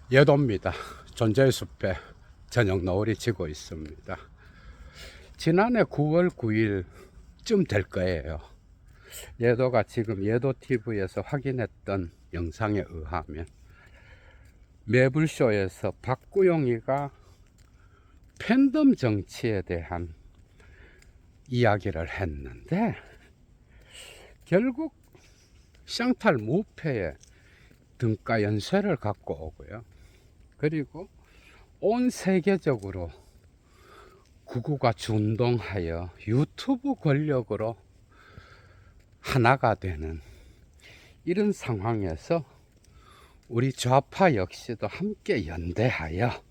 예도입니다. 존재의 숲에 저녁 노을이 지고 있습니다. 지난해 9월 9일쯤 될 거예요. 예도가 지금 예도TV에서 확인했던 영상에 의하면 매불쇼에서 박구용이가 팬덤 정치에 대한 이야기를 했는데 결국 샹탈 무패의 등가 연쇄를 갖고 오고요. 그리고 온 세계적으로 구구가 준동하여 유튜브 권력으로 하나가 되는 이런 상황에서 우리 좌파 역시도 함께 연대하여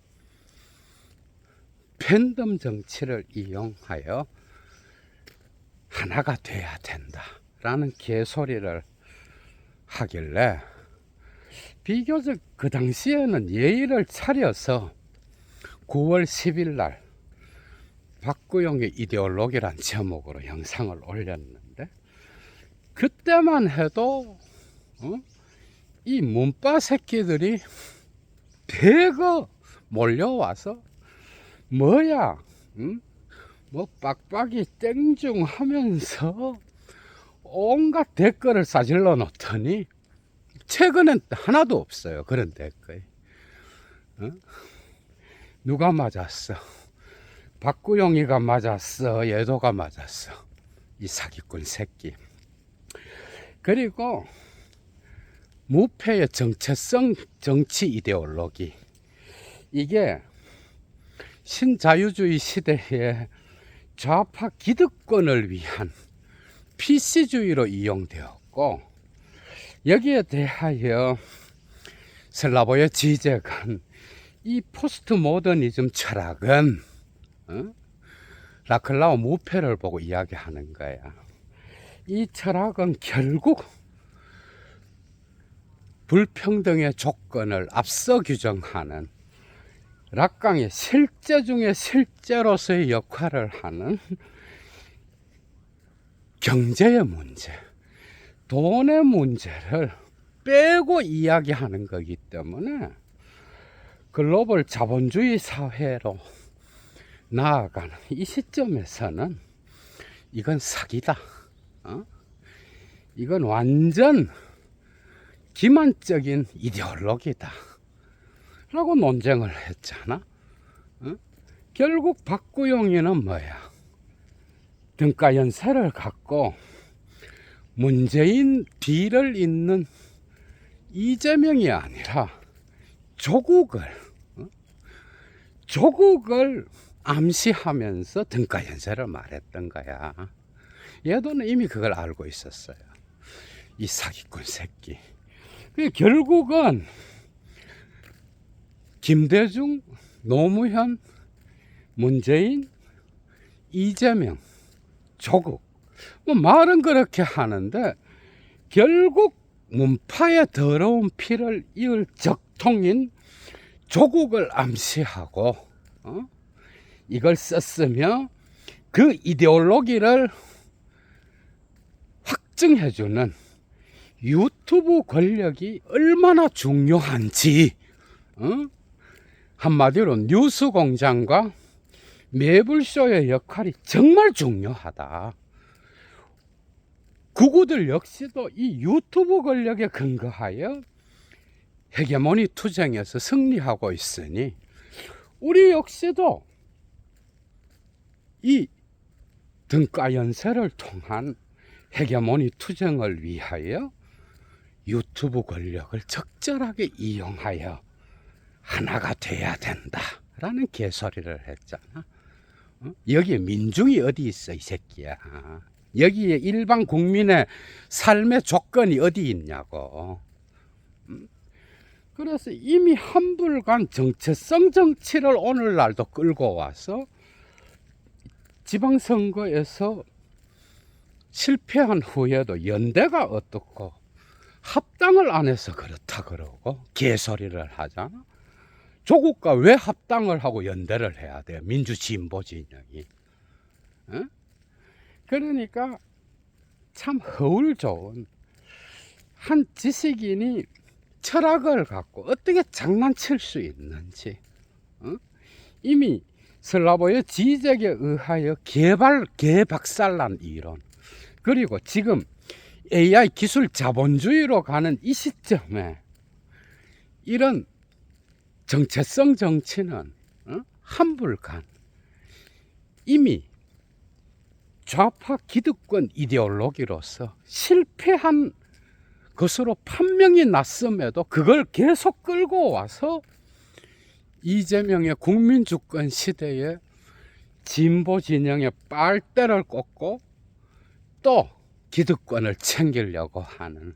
팬덤 정치를 이용하여 하나가 돼야 된다라는 개소리를 하길래 비교적 그 당시에는 예의를 차려서 9월 10일 날 박구용의 이데올로기란 제목으로 영상을 올렸는데 그때만 해도 이 문바 새끼들이 대거 몰려와서 뭐야 뭐 빡빡이 땡중 하면서 온갖 댓글을 싸질러 놓더니 최근엔 하나도 없어요. 그런 댓글. 누가 맞았어? 박구용이가 맞았어? 예도가 맞았어? 이 사기꾼 새끼. 그리고 무패의 정체성 정치 이데올로기, 이게 신자유주의 시대에 좌파 기득권을 위한 PC주의로 이용되었고, 여기에 대하여 슬라보의 지적한 이 포스트 모더니즘 철학은 라클라우 무패를 보고 이야기하는 거야. 이 철학은 결국 불평등의 조건을 앞서 규정하는 락강의 실제 중에 실제로서의 역할을 하는 경제의 문제, 돈의 문제를 빼고 이야기하는 거기 때문에 글로벌 자본주의 사회로 나아가는 이 시점에서는 이건 사기다. 이건 완전 기만적인 이데올로기다 라고 논쟁을 했잖아. 결국 박구용이는 뭐야? 등가 연쇄를 갖고 문재인 뒤를 잇는 이재명이 아니라 조국을 암시하면서 등가 연쇄를 말했던 거야. 얘도는 이미 그걸 알고 있었어요. 이 사기꾼 새끼. 결국은 김대중, 노무현, 문재인, 이재명, 조국, 뭐 말은 그렇게 하는데 결국 문파의 더러운 피를 이을 적통인 조국을 암시하고 이걸 썼으며 그 이데올로기를 확증해주는 유튜브 권력이 얼마나 중요한지, 한마디로 뉴스공장과 매불쇼의 역할이 정말 중요하다. 구구들 역시도 이 유튜브 권력에 근거하여 헤게모니 투쟁에서 승리하고 있으니 우리 역시도 이 등가 연쇄를 통한 헤게모니 투쟁을 위하여 유튜브 권력을 적절하게 이용하여 하나가 돼야 된다라는 개소리를 했잖아. 여기에 민중이 어디 있어 이 새끼야. 여기에 일반 국민의 삶의 조건이 어디 있냐고. 그래서 이미 한불간 정체성 정치를 오늘날도 끌고 와서 지방선거에서 실패한 후에도 연대가 어떻고 합당을 안 해서 그렇다 그러고 개소리를 하잖아. 조국과 왜 합당을 하고 연대를 해야 돼? 민주진보 진영이. 그러니까 참 허울 좋은 한 지식인이 철학을 갖고 어떻게 장난칠 수 있는지, 이미 슬라보의 지적에 의하여 개박살난 이론, 그리고 지금 AI 기술 자본주의로 가는 이 시점에 이런 정체성 정치는 한불간 이미 좌파 기득권 이데올로기로서 실패한 것으로 판명이 났음에도 그걸 계속 끌고 와서 이재명의 국민주권 시대에 진보 진영의 빨대를 꽂고 또 기득권을 챙기려고 하는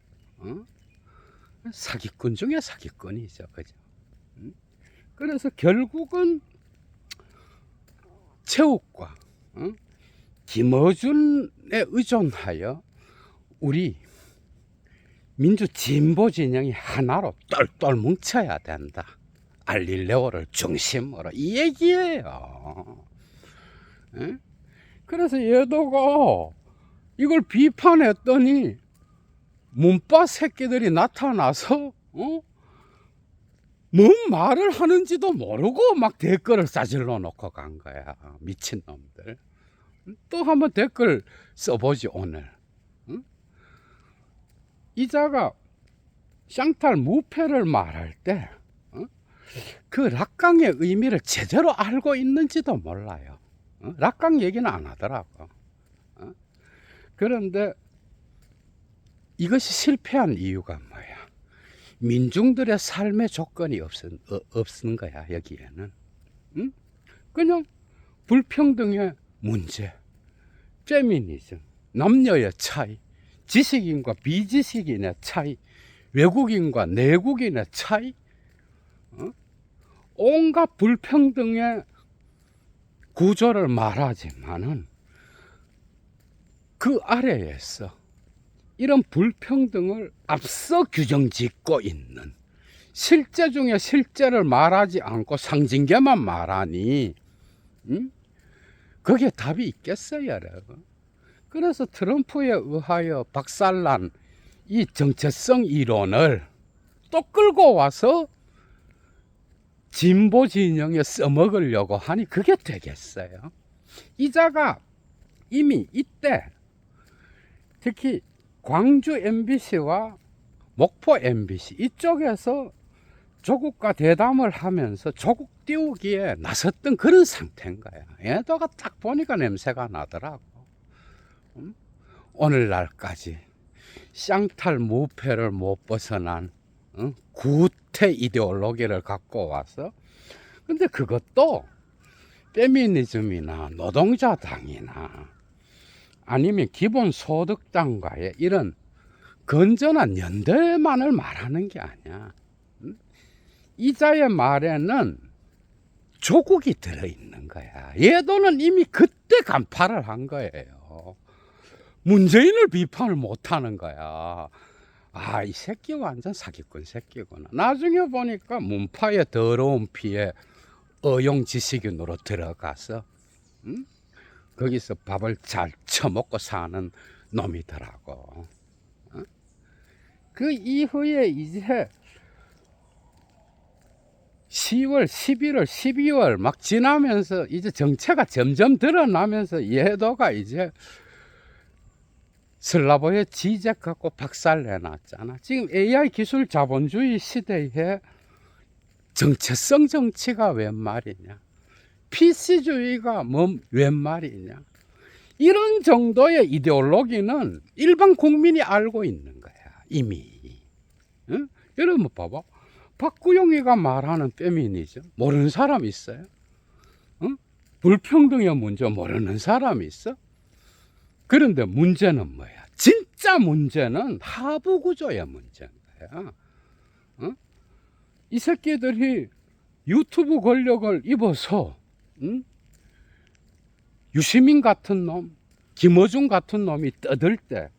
사기꾼 중에 사기꾼이죠, 그죠? 그래서 결국은 체육과 김어준에 의존하여 우리 민주 진보 진영이 하나로 똘똘 뭉쳐야 된다. 알릴레오를 중심으로 이 얘기예요. 그래서 얘도가 이걸 비판했더니 문바 새끼들이 나타나서 뭔 말을 하는지도 모르고 막 댓글을 싸질러 놓고 간 거야. 미친놈들. 또 한번 댓글 써보지 오늘. 이자가 샹탈 무패를 말할 때 그 락강의 의미를 제대로 알고 있는지도 몰라요. 락강 얘기는 안 하더라고. 그런데 이것이 실패한 이유가 뭐야? 민중들의 삶의 조건이 없은 거야, 여기에는. 그냥 불평등의 문제, 페미니즘, 남녀의 차이, 지식인과 비지식인의 차이, 외국인과 내국인의 차이, 온갖 불평등의 구조를 말하지만은 그 아래에서 이런 불평등을 앞서 규정 짓고 있는, 실제 중에 실제를 말하지 않고 상징계만 말하니 거기에 답이 있겠어요, 여러분? 그래서 트럼프에 의하여 박살난 이 정체성 이론을 또 끌고 와서 진보 진영에 써먹으려고 하니 그게 되겠어요? 이자가 이미 이때 특히 광주 MBC와 목포 MBC 이쪽에서 조국과 대담을 하면서 조국 띄우기에 나섰던 그런 상태인 거야. 얘도가 딱 보니까 냄새가 나더라고. 오늘날까지 쌍탈 무패를 못 벗어난 구태 이데올로기를 갖고 와서, 근데 그것도 페미니즘이나 노동자당이나 아니면 기본소득당과의 이런 건전한 연대만을 말하는 게 아니야. 이자의 말에는 조국이 들어있는 거야. 얘도는 이미 그때 간파를 한 거예요. 문재인을 비판을 못하는 거야. 아, 이 새끼 완전 사기꾼 새끼구나. 나중에 보니까 문파의 더러운 피에 어용지식인으로 들어가서 거기서 밥을 잘 처먹고 사는 놈이더라고. 그 이후에 이제 10월, 11월, 12월 막 지나면서 이제 정체가 점점 드러나면서 얘도가 이제 슬라보의 지적 갖고 박살 내놨잖아. 지금 AI 기술 자본주의 시대에 정체성 정치가 웬 말이냐, PC주의가 웬 말이냐, 이런 정도의 이데올로기는 일반 국민이 알고 있는 거야, 이미. 응? 여러분 봐봐. 박구영이가 말하는 페미니즘 모르는 사람 있어요? 응? 불평등의 문제 모르는 사람 있어? 그런데 문제는 뭐야? 진짜 문제는 하부 구조의 문제인 거야. 이 새끼들이 유튜브 권력을 입어서 유시민 같은 놈, 김어준 같은 놈이 떠들 때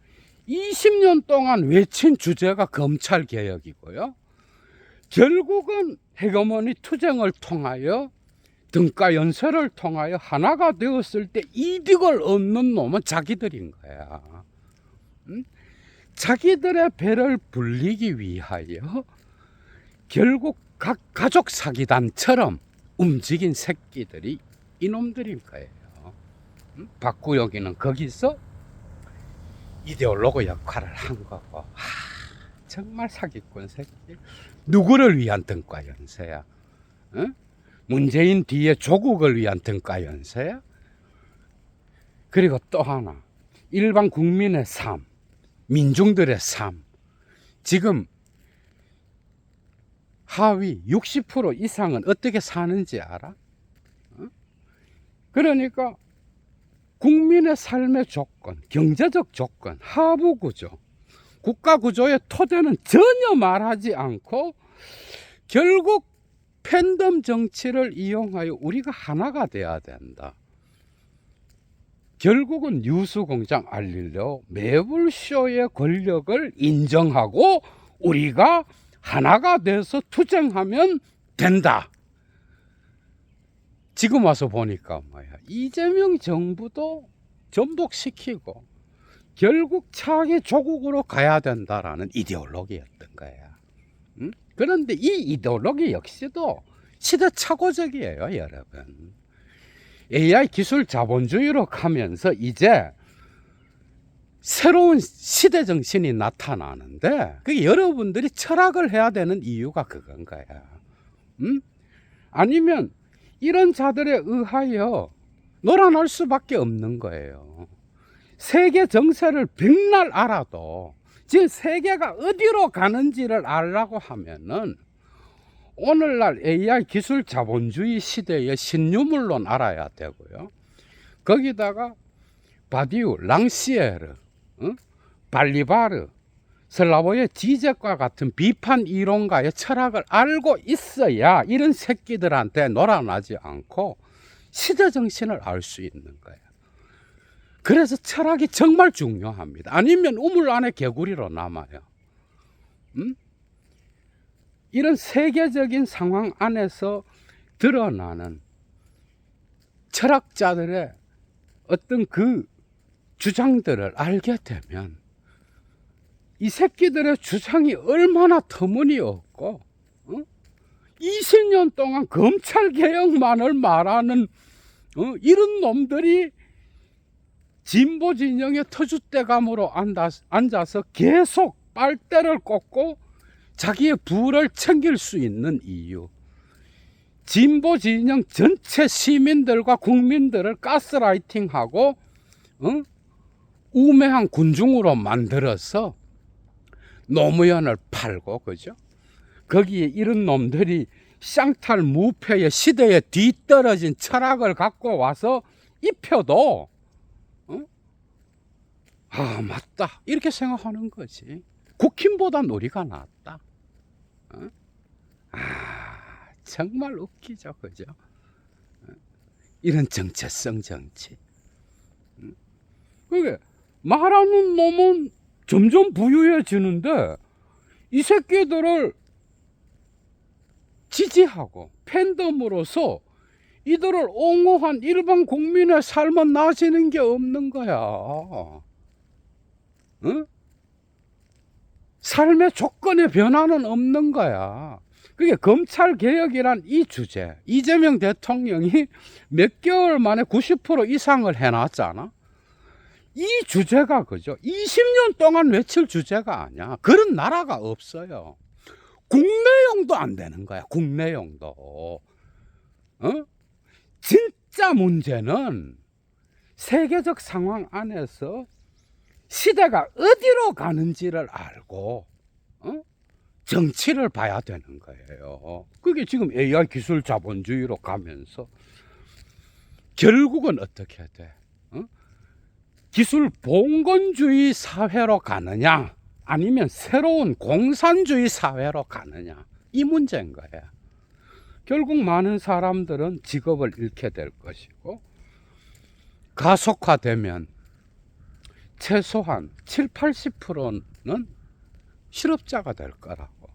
20년 동안 외친 주제가 검찰 개혁이고요. 결국은 헤게모니 투쟁을 통하여 등가 연설을 통하여 하나가 되었을 때 이득을 얻는 놈은 자기들인 거야. 자기들의 배를 불리기 위하여 결국 각 가족 사기단처럼 움직인 새끼들이 이놈들인 거예요. 박구역이는 거기서 이데올로그 역할을 한 거고. 정말 사기꾼 새끼. 누구를 위한 등가 연세야? 응? 문재인 뒤에 조국을 위한 등가 연세야? 그리고 또 하나, 일반 국민의 삶, 민중들의 삶. 지금 하위 60% 이상은 어떻게 사는지 알아? 그러니까 국민의 삶의 조건, 경제적 조건, 하부 구조, 국가 구조의 토대는 전혀 말하지 않고 결국 팬덤 정치를 이용하여 우리가 하나가 돼야 된다. 결국은 뉴스공장 알릴려 매불쇼의 권력을 인정하고 우리가 하나가 돼서 투쟁하면 된다. 지금 와서 보니까 뭐야, 이재명 정부도 전복시키고 결국 차기 조국으로 가야 된다라는 이데올로기였던 거야. 그런데 이 이데올로기 역시도 시대착오적이에요, 여러분. AI 기술 자본주의로 가면서 이제 새로운 시대 정신이 나타나는데 그게 여러분들이 철학을 해야 되는 이유가 그건 거야. 아니면 이런 자들에 의하여 놀아날 수밖에 없는 거예요. 세계 정세를 백날 알아도 지금 세계가 어디로 가는지를 알라고 하면은 오늘날 AI 기술 자본주의 시대의 신유물론 알아야 되고요. 거기다가 바디우, 랑시에르, 발리바르, 슬라보의 지적과 같은 비판 이론가의 철학을 알고 있어야 이런 새끼들한테 놀아나지 않고 시대 정신을 알 수 있는 거예요. 그래서 철학이 정말 중요합니다. 아니면 우물 안에 개구리로 남아요. 이런 세계적인 상황 안에서 드러나는 철학자들의 어떤 그 주장들을 알게 되면 이 새끼들의 주장이 얼마나 터무니없고 20년 동안 검찰개혁만을 말하는 이런 놈들이 진보 진영의 터줏대감으로 앉아서 계속 빨대를 꽂고 자기의 부를 챙길 수 있는 이유, 진보 진영 전체 시민들과 국민들을 가스라이팅하고 우매한 군중으로 만들어서 노무현을 팔고, 그죠? 거기에 이런 놈들이 쌍탈 무패의 시대에 뒤떨어진 철학을 갖고 와서 입혀도 맞다 이렇게 생각하는 거지. 국힘보단 우리가 낫다. 정말 웃기죠, 그죠? 이런 정체성 정치. 그게 말하는 놈은 점점 부유해지는데 이 새끼들을 지지하고 팬덤으로서 이들을 옹호한 일반 국민의 삶은 나아지는 게 없는 거야. 삶의 조건의 변화는 없는 거야. 그게 검찰개혁이란 이 주제, 이재명 대통령이 몇 개월 만에 90% 이상을 해놨잖아. 이 주제가, 그죠? 20년 동안 외칠 주제가 아니야. 그런 나라가 없어요. 국내용도 안 되는 거야, 국내용도. 진짜 문제는 세계적 상황 안에서 시대가 어디로 가는지를 알고 정치를 봐야 되는 거예요. 그게 지금 AI 기술 자본주의로 가면서 결국은 어떻게 돼? 기술 봉건주의 사회로 가느냐 아니면 새로운 공산주의 사회로 가느냐, 이 문제인 거야. 결국 많은 사람들은 직업을 잃게 될 것이고 가속화되면 최소한 70~80%는 실업자가 될 거라고.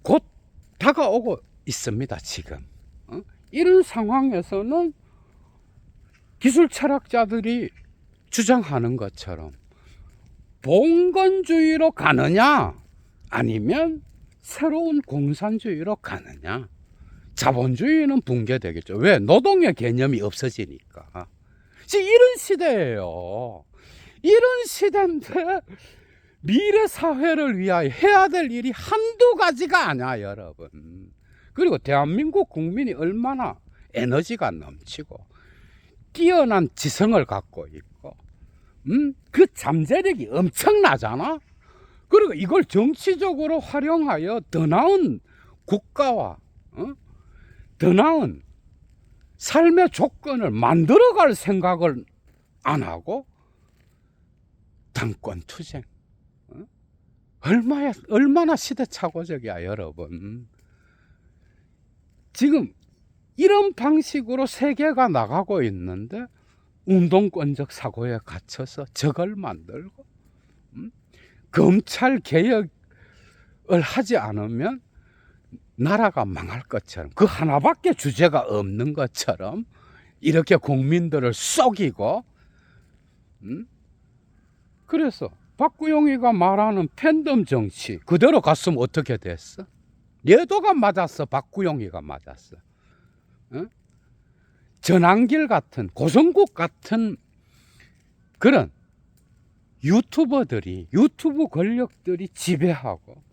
곧 다가오고 있습니다, 지금. 이런 상황에서는 기술 철학자들이 주장하는 것처럼 봉건주의로 가느냐 아니면 새로운 공산주의로 가느냐. 자본주의는 붕괴되겠죠. 왜? 노동의 개념이 없어지니까. 지금 이런 시대예요. 이런 시대인데 미래 사회를 위하여 해야 될 일이 한두 가지가 아니야, 여러분. 그리고 대한민국 국민이 얼마나 에너지가 넘치고 뛰어난 지성을 갖고 있고 그 잠재력이 엄청나잖아. 그리고 이걸 정치적으로 활용하여 더 나은 국가와 더 나은 삶의 조건을 만들어갈 생각을 안 하고 당권 투쟁. 얼마나 시대착오적이야, 여러분. 지금 이런 방식으로 세계가 나가고 있는데 운동권적 사고에 갇혀서 적을 만들고 검찰 개혁을 하지 않으면 나라가 망할 것처럼, 그 하나밖에 주제가 없는 것처럼 이렇게 국민들을 속이고 그래서 박구용이가 말하는 팬덤 정치 그대로 갔으면 어떻게 됐어? 예도가 맞았어. 박구용이가 맞았어. 전한길 같은, 고성국 같은 그런 유튜브 권력들이 지배하고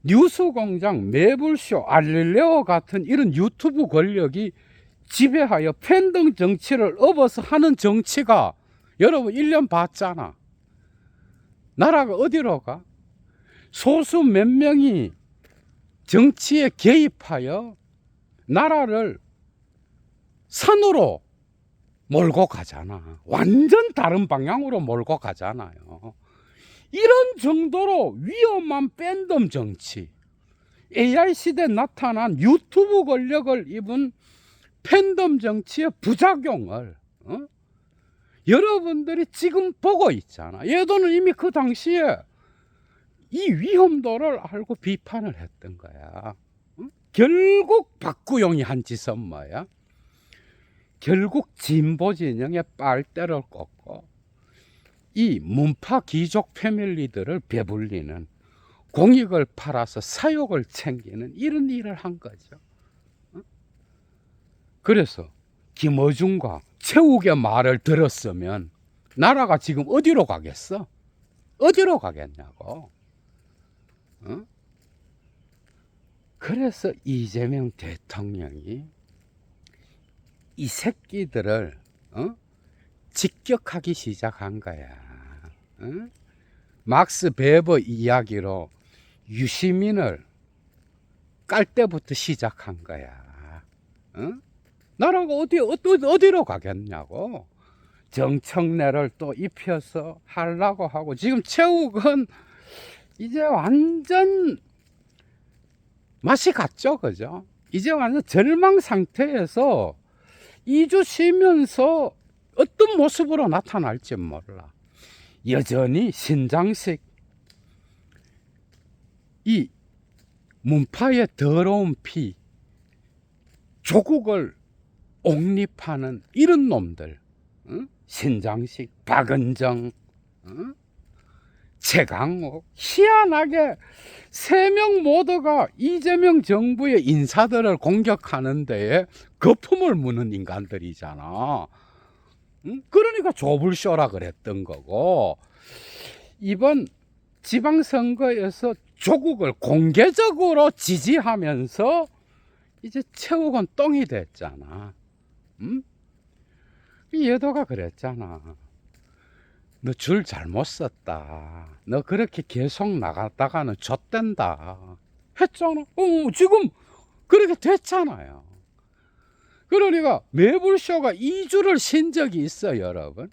뉴스공장, 매불쇼, 알릴레오 같은 이런 유튜브 권력이 지배하여 팬덤 정치를 업어서 하는 정치가 여러분 1년 봤잖아. 나라가 어디로 가? 소수 몇 명이 정치에 개입하여 나라를 산으로 몰고 가잖아. 완전 다른 방향으로 몰고 가잖아요. 이런 정도로 위험한 팬덤 정치, AI 시대에 나타난 유튜브 권력을 입은 팬덤 정치의 부작용을 여러분들이 지금 보고 있잖아. 예도는 이미 그 당시에 이 위험도를 알고 비판을 했던 거야. 결국 박구용이 한 짓은 뭐야? 결국 진보 진영의 빨대를 꽂고 이 문파 귀족 패밀리들을 배불리는, 공익을 팔아서 사욕을 챙기는 이런 일을 한 거죠. 그래서 김어준과 최욱의 말을 들었으면 나라가 지금 어디로 가겠어? 어디로 가겠냐고. 그래서 이재명 대통령이 이 새끼들을 직격하기 시작한 거야. 막스 베버 이야기로 유시민을 깔 때부터 시작한 거야. 나라가 어디로 가겠냐고. 정청래를 또 입혀서 하려고 하고, 지금 최욱은 이제 완전 맛이 갔죠, 그죠? 이제 완전 절망 상태에서 2주 쉬면서 어떤 모습으로 나타날지 몰라. 여전히 신장식, 이 문파의 더러운 피, 조국을 옹립하는 이런 놈들, 신장식, 박은정, 최강욱, 희한하게 3명 모두가 이재명 정부의 인사들을 공격하는 데에 거품을 무는 인간들이잖아. 그러니까 조불쇼라 그랬던 거고, 이번 지방선거에서 조국을 공개적으로 지지하면서 이제 최욱은 똥이 됐잖아. 예도가 그랬잖아. 너 줄 잘못 썼다. 너 그렇게 계속 나갔다가는 좆된다. 했잖아. 지금 그렇게 됐잖아요. 그러니까 매불쇼가 2주를 쉰 적이 있어, 여러분.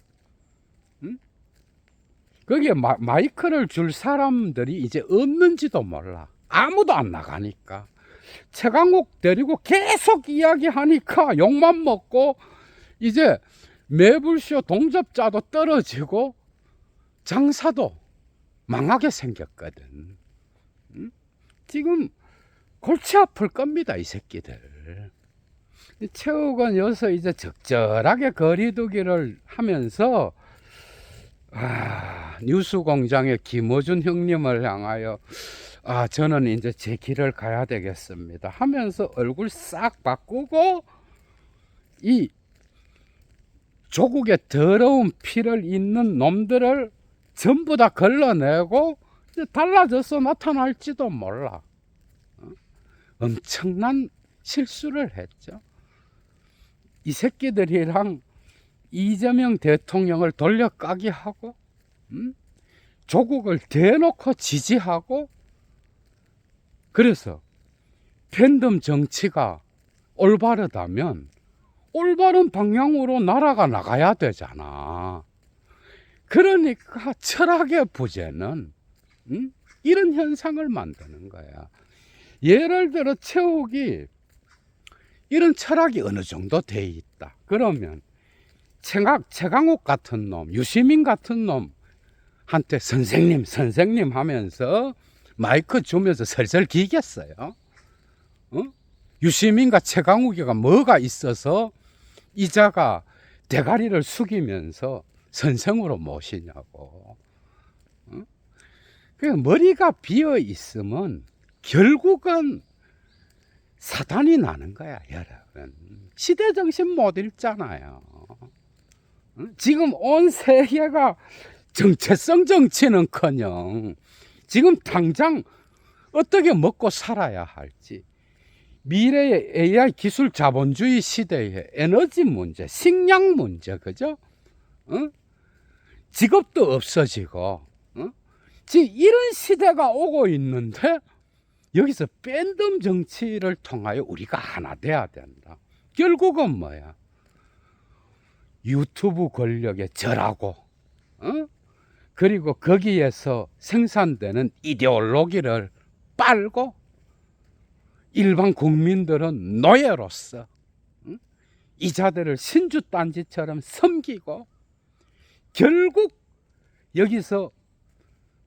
거기에 마이크를 줄 사람들이 이제 없는지도 몰라. 아무도 안 나가니까. 최강욱 데리고 계속 이야기하니까 욕만 먹고 이제 매불쇼 동접자도 떨어지고 장사도 망하게 생겼거든. 지금 골치 아플 겁니다, 이 새끼들. 최욱은 여기서 이제 적절하게 거리두기를 하면서 뉴스공장의 김어준 형님을 향하여 저는 이제 제 길을 가야 되겠습니다 하면서 얼굴 싹 바꾸고 이 조국의 더러운 피를 잇는 놈들을 전부 다 걸러내고 이제 달라져서 나타날지도 몰라. 엄청난 실수를 했죠. 이 새끼들이랑 이재명 대통령을 돌려까기 하고 조국을 대놓고 지지하고, 그래서 팬덤 정치가 올바르다면 올바른 방향으로 나라가 나가야 되잖아. 그러니까 철학의 부재는 이런 현상을 만드는 거야. 예를 들어 최욱이 이런 철학이 어느 정도 돼 있다 그러면 최강욱 같은 놈, 유시민 같은 놈한테 선생님 하면서 마이크 주면서 설설 기겠어요? 유시민과 최강욱이가 뭐가 있어서 이자가 대가리를 숙이면서 선생으로 모시냐고. 머리가 비어 있으면 결국은 사단이 나는 거야, 여러분. 시대 정신 못 읽잖아요. 지금 온 세계가 정체성 정치는커녕 지금 당장 어떻게 먹고 살아야 할지, 미래의 AI 기술 자본주의 시대의 에너지 문제, 식량 문제, 그죠? 직업도 없어지고, 지금 이런 시대가 오고 있는데 여기서 팬덤 정치를 통하여 우리가 하나 돼야 된다. 결국은 뭐야? 유튜브 권력에 절하고, 그리고 거기에서 생산되는 이데올로기를 빨고 일반 국민들은 노예로서 이자들을 신주단지처럼 섬기고, 결국 여기서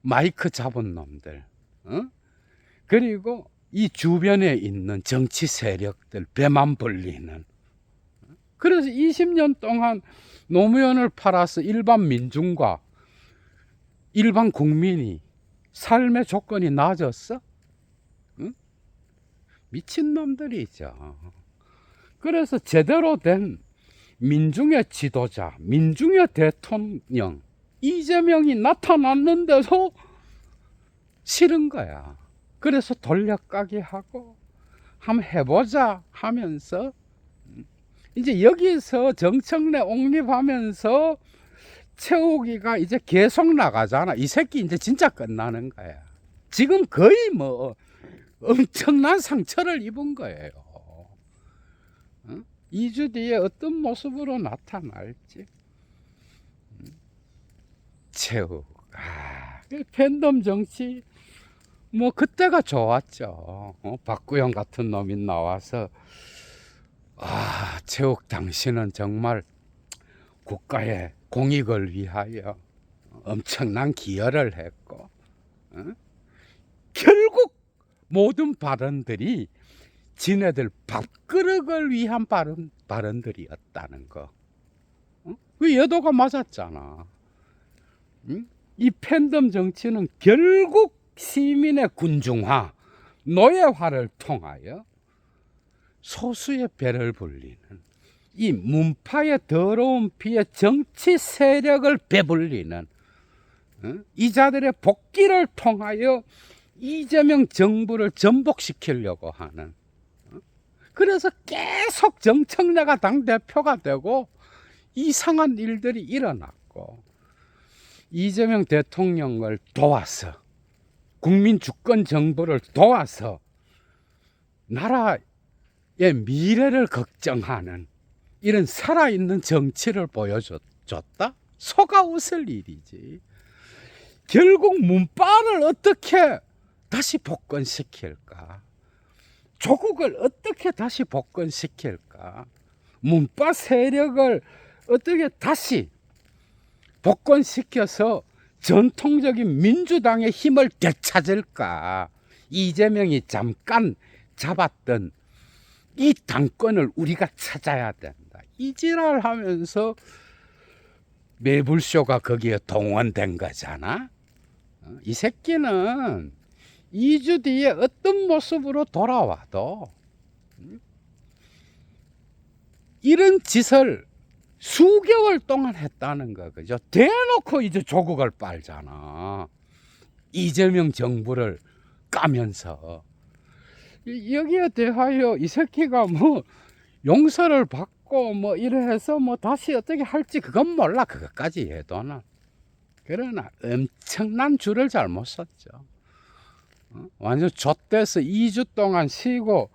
마이크 잡은 놈들, 그리고 이 주변에 있는 정치 세력들 배만 불리는, 그래서 20년 동안 노무현을 팔아서 일반 민중과 일반 국민이 삶의 조건이 나아졌어? 미친놈들이죠. 그래서 제대로 된 민중의 지도자, 민중의 대통령 이재명이 나타났는데도 싫은 거야. 그래서 돌려까기 하고 한번 해보자 하면서 이제 여기서 정청래 옹립하면서 최욱이가 이제 계속 나가잖아. 이 새끼 이제 진짜 끝나는 거야. 지금 거의 뭐 엄청난 상처를 입은 거예요. 2주 뒤에 어떤 모습으로 나타날지. 최욱, 팬덤 정치 뭐 그때가 좋았죠. 박구영 같은 놈이 나와서 최욱 당신은 정말 국가의 공익을 위하여 엄청난 기여를 했고, 결국 모든 발언들이 지네들 밥그릇을 위한 발언들이었다는 거. 그 여도가 맞았잖아. 이 팬덤 정치는 결국 시민의 군중화, 노예화를 통하여 소수의 배를 불리는 이 문파의 더러운 피에 정치 세력을 배불리는 이자들의 복귀를 통하여 이재명 정부를 전복시키려고 하는, 그래서 계속 정청래가 당대표가 되고 이상한 일들이 일어났고, 이재명 대통령을 도와서 국민 주권 정부를 도와서 나라의 미래를 걱정하는 이런 살아있는 정치를 보여줬다? 속아 웃을 일이지. 결국 문파를 어떻게 다시 복권시킬까? 조국을 어떻게 다시 복권시킬까? 문파 세력을 어떻게 다시 복권시켜서 전통적인 민주당의 힘을 되찾을까? 이재명이 잠깐 잡았던 이 당권을 우리가 찾아야 된다. 이 지랄하면서 매불쇼가 거기에 동원된 거잖아. 이 새끼는 2주 뒤에 어떤 모습으로 돌아와도 이런 짓을 수개월 동안 했다는 거, 그죠? 대놓고 이제 조국을 빨잖아. 이재명 정부를 까면서. 여기에 대하여 이 새끼가 뭐 용서를 받고 뭐 이래 해서 뭐 다시 어떻게 할지 그건 몰라. 그것까지 해도는. 그러나 엄청난 줄을 잘못 썼죠. 완전 좆돼서 2주 동안 쉬고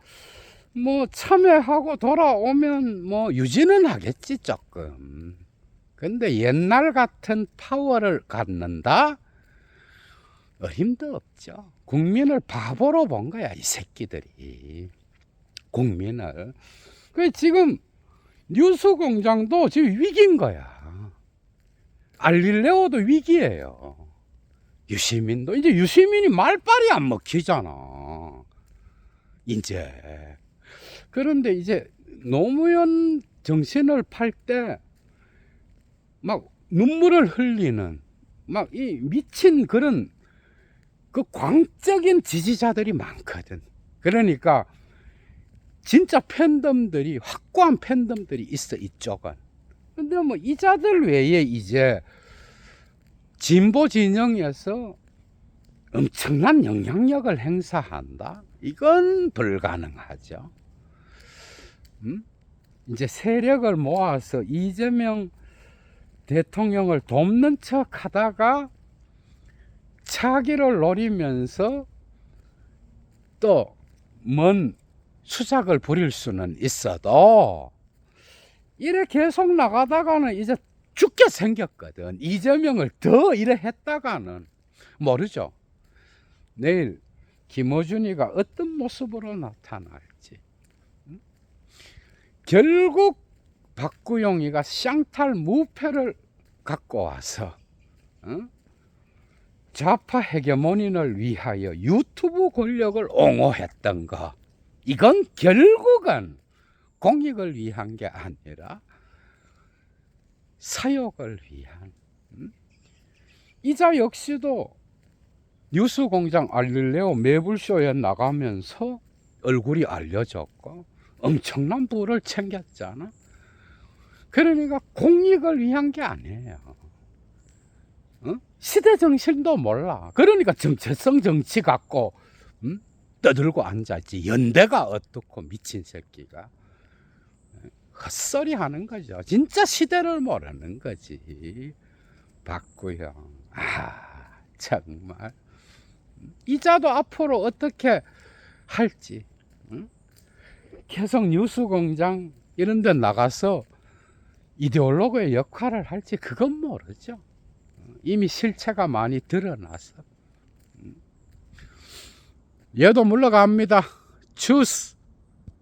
뭐 참여하고 돌아오면 뭐 유지는 하겠지 조금. 근데 옛날 같은 파워를 갖는다? 어림도 없죠. 국민을 바보로 본 거야 이 새끼들이. 국민을. 그 지금 뉴스공장도 지금 위기인 거야. 알릴레오도 위기예요. 유시민도 이제 유시민이 말빨이 안 먹히잖아. 이제. 그런데 이제 노무현 정신을 팔 때 막 눈물을 흘리는 막 이 미친 그런 그 광적인 지지자들이 많거든. 그러니까 진짜 팬덤들이 확고한 팬덤들이 있어 이쪽은. 근데 뭐 이자들 외에 이제 진보 진영에서 엄청난 영향력을 행사한다? 이건 불가능하죠. 이제 세력을 모아서 이재명 대통령을 돕는 척 하다가 차기를 노리면서 또 먼 수작을 부릴 수는 있어도 이래 계속 나가다가는 이제 죽게 생겼거든. 이재명을 더 이래 했다가는 모르죠. 내일 김어준이가 어떤 모습으로 나타날지. 결국 박구용이가 쌍탈 무패를 갖고 와서 좌파 헤게모니를 위하여 유튜브 권력을 옹호했던 거, 이건 결국은 공익을 위한 게 아니라 사욕을 위한. 이자 역시도 뉴스공장 알릴레오 매불쇼에 나가면서 얼굴이 알려졌고 엄청난 부를 챙겼잖아. 그러니까 공익을 위한 게 아니에요. 시대 정신도 몰라. 그러니까 정체성 정치 갖고 떠들고 앉아있지. 연대가 어떻고 미친 새끼가. 헛소리 하는 거죠. 진짜 시대를 모르는 거지. 박구영. 정말. 이자도 앞으로 어떻게 할지. 계속 뉴스공장 이런 데 나가서 이데올로그의 역할을 할지 그건 모르죠. 이미 실체가 많이 드러나서. 얘도 물러갑니다. 주스.